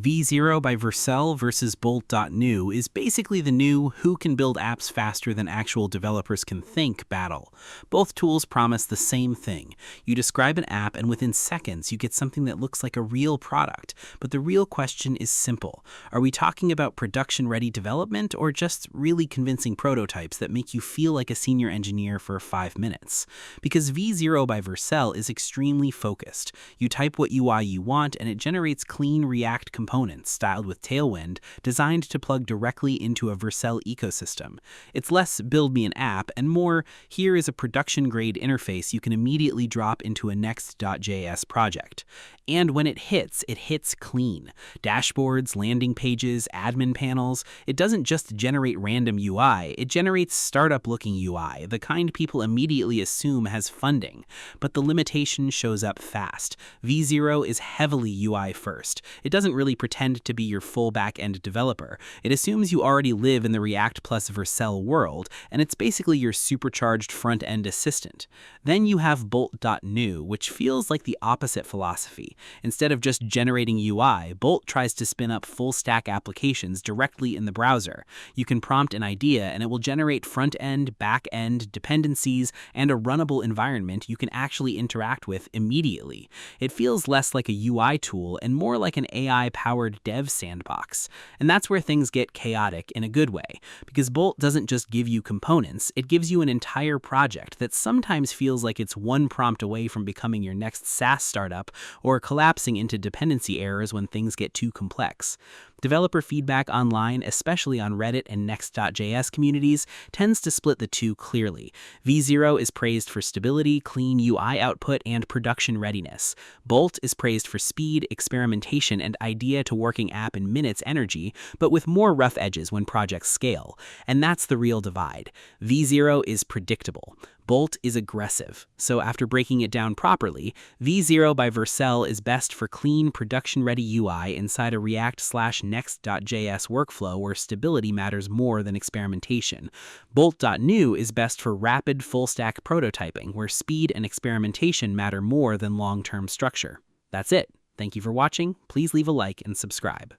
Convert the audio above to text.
V0 by Vercel versus Bolt.new is basically the new who can build apps faster than actual developers can think battle. Both tools promise the same thing. You describe an app and within seconds you get something that looks like a real product. But the real question is simple. Are we talking about production-ready development or just really convincing prototypes that make you feel like a senior engineer for 5 minutes? Because V0 by Vercel is extremely focused. You type what UI you want and it generates clean React components styled with Tailwind, designed to plug directly into a Vercel ecosystem. It's less build me an app and more, here is a production-grade interface you can immediately drop into a next.js project. And when it hits clean. Dashboards, landing pages, admin panels. It doesn't just generate random UI, it generates startup-looking UI, the kind people immediately assume has funding. But the limitation shows up fast. V0 is heavily UI first. It doesn't really pretend to be your full back-end developer. It assumes you already live in the React plus Vercel world, and it's basically your supercharged front-end assistant. Then you have Bolt.new, which feels like the opposite philosophy. Instead of just generating UI, Bolt tries to spin up full-stack applications directly in the browser. You can prompt an idea, and it will generate front-end, back-end, dependencies, and a runnable environment you can actually interact with immediately. It feels less like a UI tool and more like an AI-powered dev sandbox. And that's where things get chaotic in a good way, because Bolt doesn't just give you components, it gives you an entire project that sometimes feels like it's one prompt away from becoming your next SaaS startup or collapsing into dependency errors when things get too complex. Developer feedback online, especially on Reddit and Next.js communities, tends to split the two clearly. V0 is praised for stability, clean UI output, and production readiness. Bolt is praised for speed, experimentation, and idea-to-working app in minutes energy, but with more rough edges when projects scale. And that's the real divide. V0 is predictable. Bolt is aggressive. So after breaking it down properly, V0 by Vercel is best for clean, production-ready UI inside a React/Next.js workflow where stability matters more than experimentation. Bolt.new is best for rapid, full-stack prototyping where speed and experimentation matter more than long-term structure. That's it. Thank you for watching. Please leave a like and subscribe.